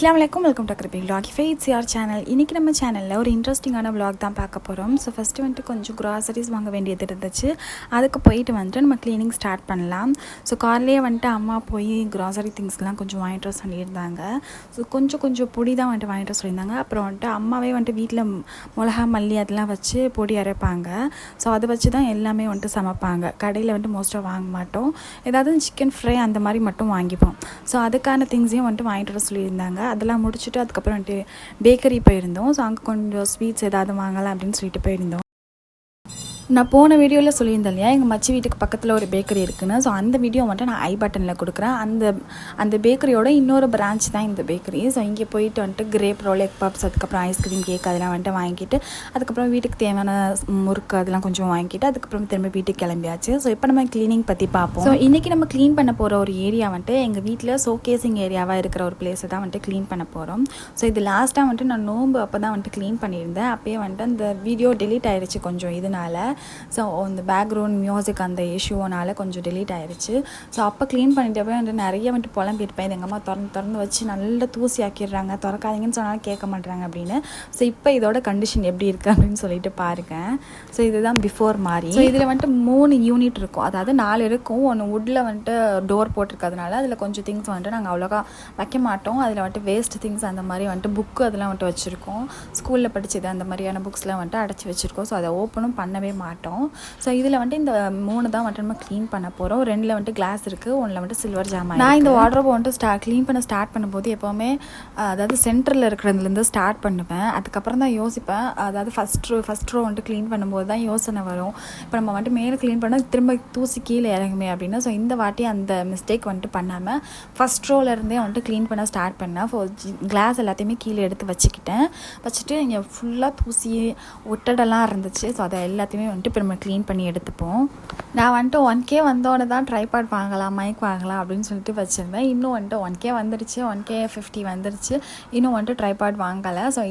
Assalamualaikum, welcome to Akrabi Vlogify. It's your channel. இன்னைக்கு நம்ம சேனல்ல ஒரு இன்ட்ரஸ்டிங்கான vlog தான் பார்க்க போறோம். ஸோ ஃபர்ஸ்ட் வந்து கொஞ்சம் groceries வாங்க வேண்டியது இருந்துச்சு. அதுக்கு போயிட்டு வந்து நம்ம க்ளீனிங் ஸ்டார்ட் பண்ணலாம். ஸோ கார்லயே வந்து அம்மா போய் grocery திங்ஸ்லாம் கொஞ்சம் வாங்கிட்டு வர சொல்லியிருந்தாங்க. ஸோ கொஞ்சம் பொடி தான் வந்து வாங்கிட்டு வர சொல்லியிருந்தாங்க. அப்புறம் வந்து அம்மாவே வந்து வீட்டில் மிளகா மல்லி அதெல்லாம் வச்சு பொடி அரைப்பாங்க. ஸோ அதை வச்சு தான் எல்லாமே வந்து சமைப்பாங்க. கடையில் வந்து மோஸ்ட்டாக வாங்க மாட்டோம். ஏதாவது சிக்கன் ஃப்ரை அந்த மாதிரி மட்டும் வாங்கிப்போம். ஸோ அதுக்கான திங்ஸையும் வந்துட்டு வாங்கிட்டு வர சொல்லியிருந்தாங்க. அதெல்லாம் முடிச்சுட்டு அதுக்கப்புறம் வந்துட்டு பேக்கரி போயிருந்தோம். ஸோ அங்கே கொஞ்சம் ஸ்வீட்ஸ் ஏதாவது வாங்கலாம் அப்படின்னு சொல்லிட்டு போயிருந்தோம். நான் போன வீடியோவில் சொல்லியிருந்தேன் இல்லையா, எங்கள் மச்சி வீட்டுக்கு பக்கத்தில் ஒரு பேக்கரி இருக்குன்னு. ஸோ அந்த வீடியோ வந்துட்டு நான் ஐ பட்டனில் கொடுக்குறேன். அந்த பேக்கரியோட இன்னொரு பிரான்ச் தான் இந்த பேக்கரி. ஸோ இங்கே போயிட்டு வந்துட்டு கிரேப் ரோல், எக் பப்ஸ், அதுக்கப்புறம் ஐஸ்கிரீம், கேக் அதெல்லாம் வந்துட்டு வாங்கிட்டு அதுக்கப்புறம் வீட்டுக்கு தேவையான முறுக்கு அதெல்லாம் கொஞ்சம் வாங்கிட்டு அதுக்கப்புறம் திரும்ப வீட்டுக்கு கிளம்பியாச்சு. ஸோ இப்போ நம்ம க்ளீனிங் பற்றி பார்ப்போம். ஸோ இன்றைக்கி நம்ம க்ளீன் பண்ண போகிற ஒரு ஏரியா வந்துட்டு எங்கள் வீட்டில் ஷோகேசிங் ஏரியாவாக இருக்கிற ஒரு பிளேஸை தான் வந்துட்டு க்ளீன் பண்ண போகிறோம். ஸோ இது லாஸ்ட்டாக வந்துட்டு நான் நோம்பு அப்போ தான் வந்துட்டு க்ளீன் பண்ணியிருந்தேன். அப்போயே வந்துட்டு அந்த வீடியோ டெலீட் ஆகிடுச்சு கொஞ்சம் இதனால. ஸோ அந்த பேக்ரவுண்ட் மியூசிக் அந்த இஷ்யூனால் கொஞ்சம் டெலீட் ஆகிடுச்சு. ஸோ அப்போ க்ளீன் பண்ணிட்டப்போ வந்து நிறைய வந்துட்டு புலம்பிருப்பேன். எங்கள் அம்மா திறந்து வச்சு நல்லா தூசி ஆக்கிடுறாங்க, திறக்காதீங்கன்னு சொன்னாலும் கேட்க மாட்டுறாங்க அப்படின்னு. ஸோ இப்போ இதோட கண்டிஷன் எப்படி இருக்குது அப்படின்னு சொல்லிட்டு பாருங்கள். ஸோ இதுதான் பிஃபோர் மாதிரி. ஸோ இதில் வந்துட்டு 3 யூனிட் இருக்கும், அதாவது 4 இருக்கும். ஒன்று வுட்டில் வந்துட்டு டோர் போட்டிருக்கிறதுனால அதில் கொஞ்சம் திங்ஸ் வந்துட்டு நாங்கள் அவ்வளோக்கா வைக்க மாட்டோம். அதில் வந்துட்டு வேஸ்ட் திங்ஸ் அந்த மாதிரி வந்துட்டு புக்கு அதெல்லாம் வந்துட்டு வச்சுருக்கோம். ஸ்கூலில் படித்தது அந்த மாதிரியான புக்ஸ்லாம் வந்துட்டு அடைச்சி வச்சுருக்கோம். ஸோ அதை ஓப்பனும் பண்ணவே மாட்டோம். ஸோ இதில் வந்துட்டு இந்த 3 தான் வந்துட்டு நம்ம க்ளீன் பண்ண போகிறோம். 2ல் வந்துட்டு கிளாஸ் இருக்குது, 1ல் வந்துட்டு சில்வர் ஜாமான். நான் இந்த வார்ட்ரோப் வந்துட்டு க்ளீன் பண்ண ஸ்டார்ட் பண்ணும்போது எப்போவுமே அதாவது சென்டரில் இருக்கிறதுலேருந்து ஸ்டார்ட் பண்ணுவேன். அதுக்கப்புறம் தான் யோசிப்பேன், அதாவது ஃபஸ்ட் ரோ வந்துட்டு க்ளீன் பண்ணும்போது தான் யோசனை வரும், இப்போ நம்ம வந்துட்டு மேலே க்ளீன் பண்ணால் திரும்ப தூசி கீழே இறங்குமே அப்படின்னு. ஸோ இந்த வாட்டி அந்த மிஸ்டேக் வந்துட்டு பண்ணாமல் ஃபஸ்ட் ரோலேருந்தே வந்துட்டு க்ளீன் பண்ண ஸ்டார்ட் பண்ணேன். கிளாஸ் எல்லாத்தையுமே கீழே எடுத்து வச்சுட்டு இங்கே ஃபுல்லாக தூசி ஒட்டடெல்லாம் இருந்துச்சு. ஸோ அதை எல்லாத்தையுமே வந்துட்டு இப்போ நம்ம க்ளீன் பண்ணி எடுத்துப்போம். நான் வந்துட்டு 1K வந்தோடனே தான் ட்ரைபாட் வாங்கலாம், மைக் வாங்கலாம் அப்படின்னு சொல்லிட்டு வச்சுருந்தேன். இன்னும் வந்துட்டு 1K வந்துருச்சு, 1K50 வந்துருச்சு. இன்னும் வந்துட்டு ட்ரைபாட் வாங்கலை. ஸோ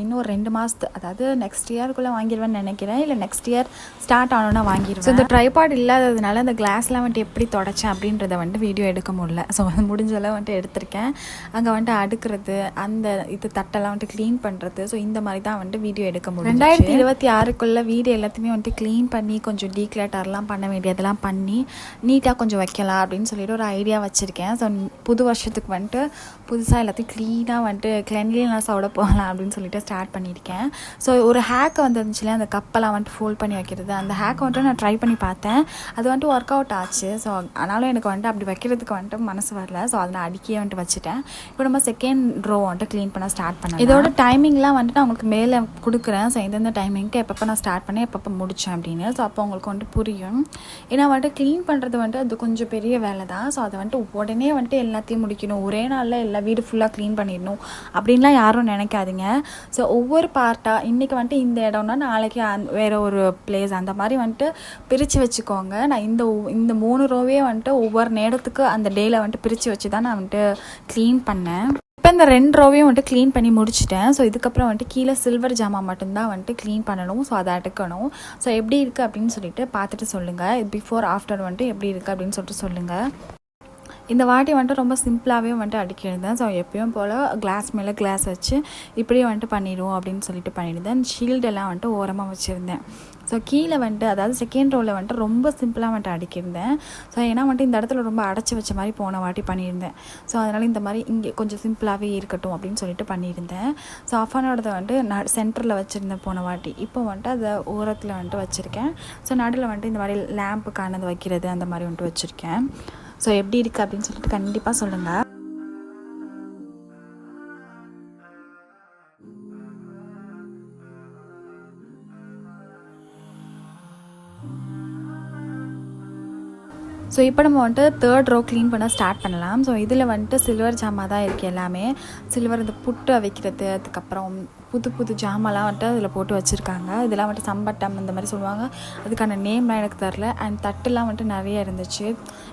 இன்னும் 2 மாதத்து, அதாவது நெக்ஸ்ட் இயர்க்குள்ளே வாங்கிடுவேன்னு நினைக்கிறேன். இல்லை நெக்ஸ்ட் இயர் ஸ்டார்ட் ஆனோன்னா வாங்கிடுவேன். ஸோ இந்த ட்ரைபாட் இல்லாததுனால அந்த கிளாஸ்லாம் வந்துட்டு எப்படி தொடச்சேன் அப்படின்றத வந்துட்டு வீடியோ எடுக்க முடியல. ஸோ அது முடிஞ்சளவு வந்துட்டு எடுத்திருக்கேன். அங்கே வந்துட்டு அடுக்கிறது, அந்த இது தட்டெல்லாம் வந்துட்டு க்ளீன் பண்ணுறது, ஸோ இந்த மாதிரி தான் வந்துட்டு வீடியோ எடுக்க முடியும். 2026க்குள்ளே வீடியோ எல்லாத்தையுமே வந்துட்டு க்ளீன் பண்ணி கொஞ்சம் டீக்ளட்டர்லாம் பண்ண வேண்டியதெல்லாம் பண்ணி நீட்டாக கொஞ்சம் வைக்கலாம் அப்படின்னு சொல்லிட்டு ஒரு ஐடியா வச்சுருக்கேன். ஸோ புது வருஷத்துக்கு வந்துட்டு புதுசாக எல்லாத்தையும் க்ளீனாக வந்துட்டு கிளென்லினஸோட போகலாம் அப்படின்னு சொல்லிட்டு ஸ்டார்ட் பண்ணியிருக்கேன். ஸோ ஒரு ஹேக் வந்துருந்துச்சுல, அந்த கப்பெல்லாம் வந்துட்டு ஃபோல்ட் பண்ணி வைக்கிறது, அந்த ஹேக் வந்துட்டு நான் ட்ரை பண்ணி பார்த்தேன். அது வந்துட்டு ஒர்க் அவுட் ஆச்சு. ஸோ ஆனாலும் எனக்கு வந்துட்டு அப்படி வைக்கிறதுக்கு வந்துட்டு மனசு வரல. ஸோ அதை நான் அடிக்கே வந்துட்டு வச்சுட்டேன். இப்போ நம்ம செகண்ட் ரோ வந்துட்டு க்ளீன் பண்ண ஸ்டார்ட் பண்ணேன். இதோட டைமிங்லாம் வந்துட்டு நான் உங்களுக்கு மேலே கொடுக்குறேன். ஸோ எந்தெந்த டைமிங்க்கு எப்பப்போ நான் ஸ்டார்ட் பண்ணேன், எப்பப்போ முடித்தேன் அப்படின்னு. ஸோ அப்போ உங்களுக்கு வந்துட்டு புரியும். ஏன்னா வந்துட்டு க்ளீன் பண்ணுறது வந்துட்டு அது கொஞ்சம் பெரிய வேலை தான். ஸோ அதை வந்துட்டு உடனே வந்துட்டு எல்லாத்தையும் முடிக்கணும், ஒரே நாளில் எல்லா வீடு ஃபுல்லாக க்ளீன் பண்ணிடணும் அப்படின்லாம் யாரும் நினைக்காதீங்க. ஸோ ஒவ்வொரு பார்ட்டாக இன்றைக்கி வந்துட்டு இந்த இடம்னா நாளைக்கு வேறு ஒரு பிளேஸ் அந்த மாதிரி வந்துட்டு பிரித்து வச்சுக்கோங்க. நான் இந்த 3 ரோவே வந்துட்டு ஒவ்வொரு நேரத்துக்கு அந்த டேயில் வந்துட்டு பிரித்து வச்சு தான் நான் வந்துட்டு க்ளீன் பண்ணேன். இப்போ இந்த 2 ரோவையும் வந்துட்டு க்ளீன் பண்ணி முடிச்சிட்டேன். ஸோ இதுக்கப்புறம் வந்துட்டு கீழே சில்வர் ஜாமான் மட்டும்தான் வந்துட்டு க்ளீன் பண்ணணும். ஸோ அதை அடுக்கணும். ஸோ எப்படி இருக்குது அப்படின்னு சொல்லிட்டு பார்த்துட்டு சொல்லுங்கள். பிஃபோர் ஆஃப்டர் வந்துட்டு எப்படி இருக்குது அப்படின்னு சொல்லிட்டு சொல்லுங்கள். இந்த வாட்டி வந்துட்டு ரொம்ப சிம்பிளாகவே வந்துட்டு அடிக்கிருந்தேன். ஸோ எப்பயும் போல் கிளாஸ் மேலே கிளாஸ் வச்சு இப்படியே வந்துட்டு பண்ணிடுவோம் அப்படின்னு சொல்லிட்டு பண்ணியிருந்தேன். ஷீல்டெல்லாம் வந்துட்டு ஓரமாக வச்சுருந்தேன். ஸோ கீழே வந்துட்டு அதாவது செகண்ட் ரோவில் வந்துட்டு ரொம்ப சிம்பிளாக வந்துட்டு அடிக்கிருந்தேன். ஸோ ஏன்னா வந்துட்டு இந்த இடத்துல ரொம்ப அடைச்சி வச்ச மாதிரி போன வாட்டி பண்ணியிருந்தேன். ஸோ அதனால் இந்த மாதிரி இங்கே கொஞ்சம் சிம்பிளாகவே இருக்கட்டும் அப்படின்னு சொல்லிட்டு பண்ணியிருந்தேன். ஸோ அஃபானோடதை வந்துட்டு சென்டரில் வச்சுருந்தேன் போன வாட்டி. இப்போ வந்துட்டு அதை ஓரத்தில் வந்துட்டு வச்சுருக்கேன். ஸோ நடுவில் வந்துட்டு இந்த மாதிரி லேம்புக்கானது வைக்கிறது அந்த மாதிரி வந்துட்டு வச்சுருக்கேன். ஸோ எப்படி இருக்குது அப்படின்னு சொல்லிட்டு கண்டிப்பாக சொல்லுங்கள். ஸோ இப்போ நம்ம வந்துட்டு 3rd ரோ க்ளீன் பண்ண ஸ்டார்ட் பண்ணலாம். ஸோ இதில் வந்துட்டு சில்வர் ஜாமா தான் இருக்குது எல்லாமே. சில்வர் இந்த புட்டை வைக்கிறது, அதுக்கப்புறம் புது ஜாமாலாம் வந்துட்டு அதில் போட்டு வச்சுருக்காங்க. இதெல்லாம் வந்துட்டு சம்பட்டம் இந்த மாதிரி சொல்லுவாங்க. அதுக்கான நேம்லாம் எனக்கு தரல. அண்ட் தட்டுலாம் வந்துட்டு நிறைய இருந்துச்சு.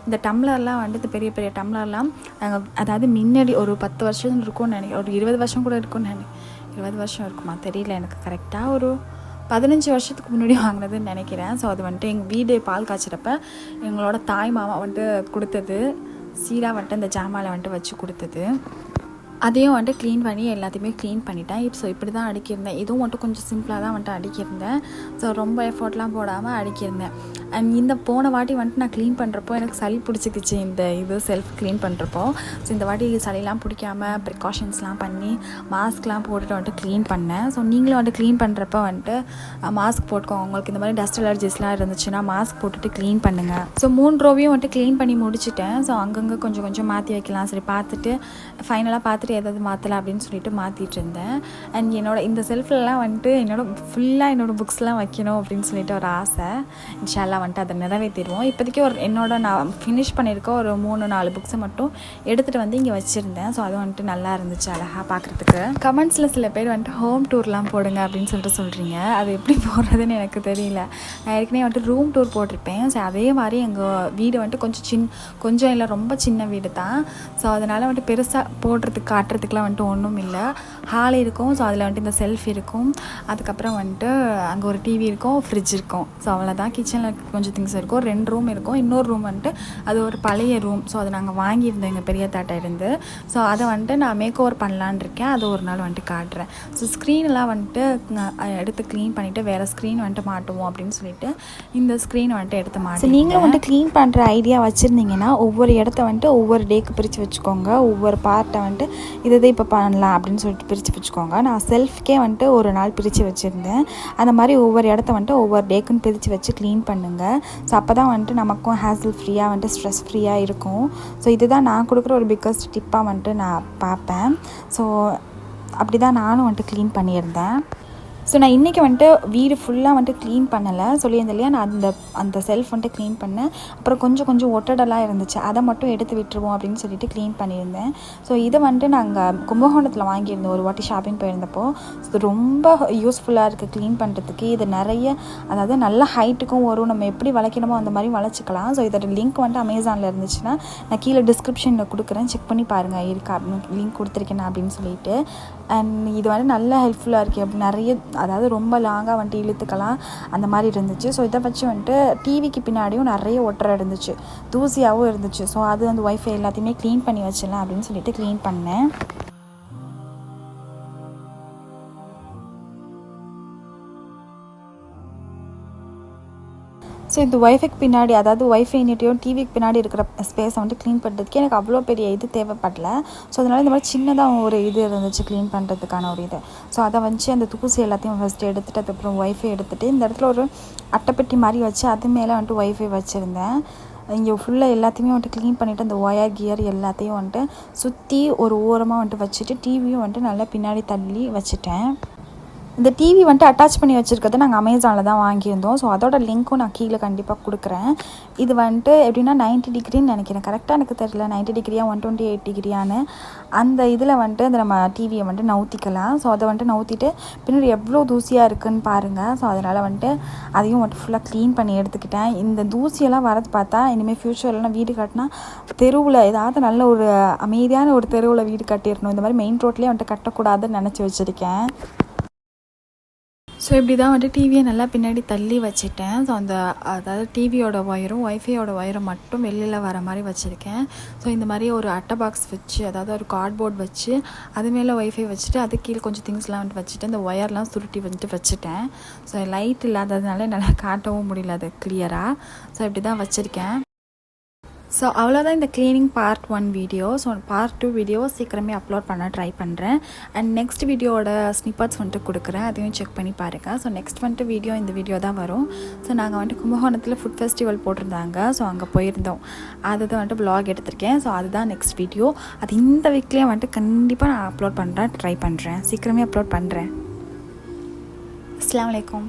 இந்த டம்ளர்லாம் வந்துட்டு பெரிய பெரிய டம்ளர்லாம் நாங்கள் அதாவது முன்னாடி ஒரு 10 வருஷம் இருக்கும்னு நினைக்கிறேன், ஒரு 20 வருஷம் கூட இருக்கும்னு நினைக்கிறேன். 20 வருஷம் இருக்குமா தெரியல எனக்கு கரெக்டாக, ஒரு 15 வருஷத்துக்கு முன்னாடி வாங்கினதுன்னு நினைக்கிறேன். ஸோ அது வந்துட்டு எங்கள் வீடு பால் காய்ச்சிறப்ப எங்களோட தாய் மாமா வந்துட்டு கொடுத்தது. சீராக வந்துட்டு அந்த ஜாமாவில் வந்துட்டு வச்சு கொடுத்தது. அதையும் வந்துட்டு க்ளீன் பண்ணி எல்லாத்தையுமே க்ளீன் பண்ணிட்டேன். ஸோ இப்படி தான் அடுக்கியிருந்தேன். இதுவும் வந்துட்டு கொஞ்சம் சிம்பிளாக தான் வந்துட்டு அடுக்கியிருந்தேன். ஸோ ரொம்ப எஃபோர்ட்லாம் போடாமல் அடுக்கியிருந்தேன். அண்ட் இந்த போன வாட்டி வந்துட்டு நான் க்ளீன் பண்ணுறப்போ எனக்கு சளி பிடிச்சிக்கிச்சு. இந்த இது செல்ஃப் க்ளீன் பண்ணுறப்போ ஸோ இந்த வாட்டி சளிலாம் பிடிக்காமல் ப்ரிகாஷன்ஸ்லாம் பண்ணி மாஸ்க்லாம் போட்டுட்டு வந்துட்டு க்ளீன் பண்ணேன். ஸோ நீங்களும் வந்துட்டு க்ளீன் பண்ணுறப்போ வந்துட்டு மாஸ்க் போட்டுக்கோங்க. உங்களுக்கு இந்த மாதிரி டஸ்ட் அலர்ஜிஸ்லாம் இருந்துச்சுன்னா மாஸ்க் போட்டுட்டு க்ளீன் பண்ணுங்கள். ஸோ 3 ரோவையும் வந்துட்டு க்ளீன் பண்ணி முடிச்சுட்டேன். ஸோ அங்கங்கே கொஞ்சம் கொஞ்சம் மாற்றி வைக்கலாம் சரி பார்த்துட்டு ஃபைனலாக பார்த்துட்டு ஏதாவது மாற்றலாம் அப்படின்னு சொல்லிட்டு மாற்றிட்டு இருந்தேன். அண்ட் இந்த செல்ஃப்லலாம் வந்துட்டு ஃபுல்லாக புக்ஸ்லாம் வைக்கணும் அப்படின்னு சொல்லிட்டு ஒரு ஆசை. இன்ஷால்லா வந்துட்டு அதை நிறைவேற்றிடுவோம். இப்போதைக்கு நான் ஃபினிஷ் பண்ணியிருக்க ஒரு 3-4 புக்ஸை மட்டும் எடுத்துகிட்டு வந்து இங்கே வச்சுருந்தேன். ஸோ அது வந்துட்டு நல்லா இருந்துச்சு அழகாக பார்க்குறதுக்கு. கமெண்ட்ஸில் சில பேர் வந்துட்டு ஹோம் டூர்லாம் போடுங்க அப்படின்னு சொல்கிறீங்க. அது எப்படி போடுறதுன்னு எனக்கு தெரியல. நான் ஏற்கனவே வந்துட்டு ரூம் டூர் போட்டிருப்பேன். ஸோ அதே மாதிரி எங்கள் வீடு வந்துட்டு கொஞ்சம் இல்லை ரொம்ப சின்ன வீடு தான். ஸோ அதனால் வந்துட்டு பெருசாக காட்டுறதுக்குலாம் வந்துட்டு ஒன்றும் இல்லை. ஹால் இருக்கும். ஸோ அதில் வந்துட்டு இந்த செல்ஃப் இருக்கும். அதுக்கப்புறம் வந்துட்டு அங்கே ஒரு டிவி இருக்கும், ஃப்ரிட்ஜ் இருக்கும். ஸோ அவ்வளோதான். கிச்சனில் கொஞ்சம் திங்ஸ் இருக்கும். 2 ரூம் இருக்கும். இன்னொரு ரூம் வந்துட்டு அது ஒரு பழைய ரூம். ஸோ அதை நாங்கள் வாங்கியிருந்தோம் எங்கள் பெரிய தாட்டா இருந்து. ஸோ அதை வந்துட்டு நான் மேக் ஓவர் பண்ணலான் இருக்கேன். அது ஒரு நாள் வந்துட்டு காட்டுறேன். ஸோ ஸ்க்ரீனெல்லாம் வந்துட்டு எடுத்து க்ளீன் பண்ணிவிட்டு வேறு ஸ்க்ரீன் வந்துட்டு மாட்டுவோம் அப்படின்னு சொல்லிட்டு இந்த ஸ்க்ரீன் வந்துட்டு எடுத்து மாட்டோம். நீங்களும் வந்துட்டு க்ளீன் பண்ணுற ஐடியா வச்சுருந்தீங்கன்னா ஒவ்வொரு இடத்த வந்துட்டு ஒவ்வொரு டேக்கு பிரித்து வச்சுக்கோங்க. ஒவ்வொரு பார்ட்டை வந்துட்டு இதை இப்போ பண்ணலாம் அப்படின்னு சொல்லிட்டு பிரித்து வச்சுக்கோங்க. நான் செல்ஃப்கே வந்துட்டு ஒரு நாள் பிரித்து வச்சுருந்தேன். அந்த மாதிரி ஒவ்வொரு இடத்த வந்துட்டு ஒவ்வொரு டேக்குன்னு பிரித்து வச்சு க்ளீன் பண்ணுங்கள். ஸோ அப்போ தான் வந்துட்டு நமக்கும் ஹேசல் ஃப்ரீயாக வந்துட்டு ஸ்ட்ரெஸ் ஃப்ரீயாக இருக்கும். ஸோ இதுதான் நான் கொடுக்குற ஒரு பிக்கஸ்ட் டிப்பாக வந்துட்டு நான் பார்ப்பேன். ஸோ அப்படி தான் நானும் வந்துட்டு க்ளீன் பண்ணியிருந்தேன். ஸோ நான் இன்றைக்கி வந்துட்டு வீடு ஃபுல்லாக வந்துட்டு க்ளீன் பண்ணலை சொல்லியிருந்தேன் இல்லையா. நான் அந்த செல்ஃப் வந்துட்டு க்ளீன் பண்ணேன். அப்புறம் கொஞ்சம் ஒட்டடெல்லாம் இருந்துச்சு. அதை மட்டும் எடுத்து விட்டுருவோம் அப்படின்னு சொல்லிட்டு க்ளீன் பண்ணியிருந்தேன். ஸோ இதை வந்துட்டு நாங்கள் கும்பகோணத்தில் வாங்கியிருந்தோம் ஒரு வாட்டி ஷாப்பிங் போயிருந்தப்போ. ஸோ ரொம்ப யூஸ்ஃபுல்லாக இருக்குது க்ளீன் பண்ணுறதுக்கு. இது நிறைய அதாவது நல்ல ஹைட்டுக்கும் வரும். நம்ம எப்படி வளைக்கணுமோ அந்த மாதிரி வளைச்சிக்கலாம். ஸோ இதோட லிங்க் வந்துட்டு அமேசானில் இருந்துச்சுன்னா நான் கீழே டிஸ்கிரிப்ஷனில் கொடுக்குறேன். செக் பண்ணி பாருங்கள் இருக்கா அப்படின்னு லிங்க் கொடுத்துருக்கேன் அப்படின்னு சொல்லிட்டு. அண்ட் இது வந்துட்டு நல்ல ஹெல்ப்ஃபுல்லாக இருக்குது. அப்படி நிறைய அதாவது ரொம்ப லாங்காக வந்துட்டு இழுத்துக்கலாம் அந்த மாதிரி இருந்துச்சு. ஸோ இதை வச்சு வந்துட்டு டிவிக்கு பின்னாடியும் நிறைய ஒட்டரை இருந்துச்சு, தூசியாகவும் இருந்துச்சு. ஸோ அது அந்த ஒய்ஃபை எல்லாத்தையுமே க்ளீன் பண்ணி வச்சிடலாம் அப்படின்னு சொல்லிட்டு க்ளீன் பண்ணேன். ஸோ இந்த ஒய்ஃபைக்கு பின்னாடி அதாவது ஒய்ஃபை யூனிட்டையும் டிவிக்கு பின்னாடி இருக்கிற ஸ்பேஸை வந்துட்டு க்ளீன் பண்ணுறதுக்கு எனக்கு அவ்வளோ பெரிய இது தேவைப்படல. ஸோ அதனால் இந்த மாதிரி சின்னதாக ஒரு இது இருந்துச்சு க்ளீன் பண்ணுறதுக்கான ஒரு இது. ஸோ அதை வச்சு அந்த தூசி எல்லாத்தையும் ஃபஸ்ட்டு எடுத்துகிட்டு அதுக்கப்புறம் ஒய்ஃபை எடுத்துகிட்டு இந்த இடத்துல ஒரு அட்டைப்பெட்டி மாதிரி வச்சு அது மேலே வந்துட்டு ஒய்ஃபை வச்சுருந்தேன். இங்கே ஃபுல்லாக எல்லாத்தையுமே வந்துட்டு க்ளீன் பண்ணிவிட்டு அந்த ஒயர் கியர் எல்லாத்தையும் வந்துட்டு சுற்றி ஒரு ஓரமாக வந்துட்டு வச்சுட்டு டிவியும் வந்துட்டு நல்லா பின்னாடி தள்ளி வச்சுட்டேன். இந்த டிவி வந்துட்டு அட்டாச் பண்ணி வச்சுருக்கிறது நாங்கள் அமேசானில் தான் வாங்கியிருந்தோம். ஸோ அதோட லிங்க்கும் நான் கீழே கண்டிப்பாக கொடுக்குறேன். இது வந்துட்டு எப்படின்னா 90 டிகிரின்னு நினைக்கிறேன். கரெக்டாக எனக்கு தெரியல 90 டிகிரியா 128 டிகிரியான்னு. அந்த இதில் வந்துட்டு அந்த நம்ம டிவியை வந்துட்டு நவுத்திக்கலாம். ஸோ அதை வந்துட்டு நவுத்திட்டு பின்னாடி எவ்வளோ தூசியாக இருக்குதுன்னு பாருங்கள். ஸோ அதனால் வந்துட்டு அதையும் வந்துட்டு ஃபுல்லாக க்ளீன் பண்ணி எடுத்துக்கிட்டேன். இந்த தூசியெல்லாம் வரது பார்த்தா இனிமேல் ஃப்யூச்சர்லாம் வீடு கட்டினா தெருவில் ஏதாவது நல்ல ஒரு அமைதியான ஒரு தெருவில் வீடு கட்டிடணும். இந்த மாதிரி மெயின் ரோட்லேயே வந்துட்டு கட்டக்கூடாதுன்னு நினச்சி வச்சுருக்கேன். ஸோ இப்படி தான் வந்துட்டு டிவியை நல்லா பின்னாடி தள்ளி வச்சுட்டேன். ஸோ அதாவது டிவியோட ஒயரும் ஒய்ஃபையோட ஒயரும் மட்டும் வெளியில் வர மாதிரி வச்சுருக்கேன். ஸோ இந்த மாதிரி ஒரு அட்டை பாக்ஸ் வச்சு அதாவது ஒரு கார்ட்போர்ட் வச்சு அது மேலே ஒய்ஃபை வச்சுட்டு அது கீழே கொஞ்சம் திங்ஸ்லாம் வந்துட்டு வச்சுட்டு அந்த ஒயர்லாம் சுருட்டி வந்துட்டு வச்சுட்டேன். ஸோ லைட் இல்லாததுனால என்னால் காட்டவும் முடியல அது கிளியராக. ஸோ இப்படி தான் வச்சுருக்கேன். ஸோ அவ்வளோதான் இந்த cleaning part 1 video. So part 2 video சீக்கிரமே அப்லோட் பண்ண ட்ரை பண்ணுறேன். அண்ட் நெக்ஸ்ட் வீடியோட ஸ்னிப்பட்ஸ் வந்துட்டு கொடுக்குறேன். அதையும் செக் பண்ணி பாருங்கள். ஸோ நெக்ஸ்ட் வந்துட்டு இந்த வீடியோ தான் வரும். ஸோ நாங்கள் வந்துட்டு கும்பகோணத்தில் ஃபுட் ஃபெஸ்டிவல் போட்டிருந்தாங்க. ஸோ அங்கே போயிருந்தோம். அதுதான் வந்துட்டு வ்ளாக் எடுத்திருக்கேன். ஸோ அதுதான் நெக்ஸ்ட் வீடியோ. அது இந்த வீக்லேயே வந்துட்டு கண்டிப்பாக நான் அப்லோட் பண்ணுறேன் ட்ரை பண்ணுறேன். சீக்கிரமே அப்லோட் பண்ணுறேன். அஸ்ஸலாமு அலைக்கும்.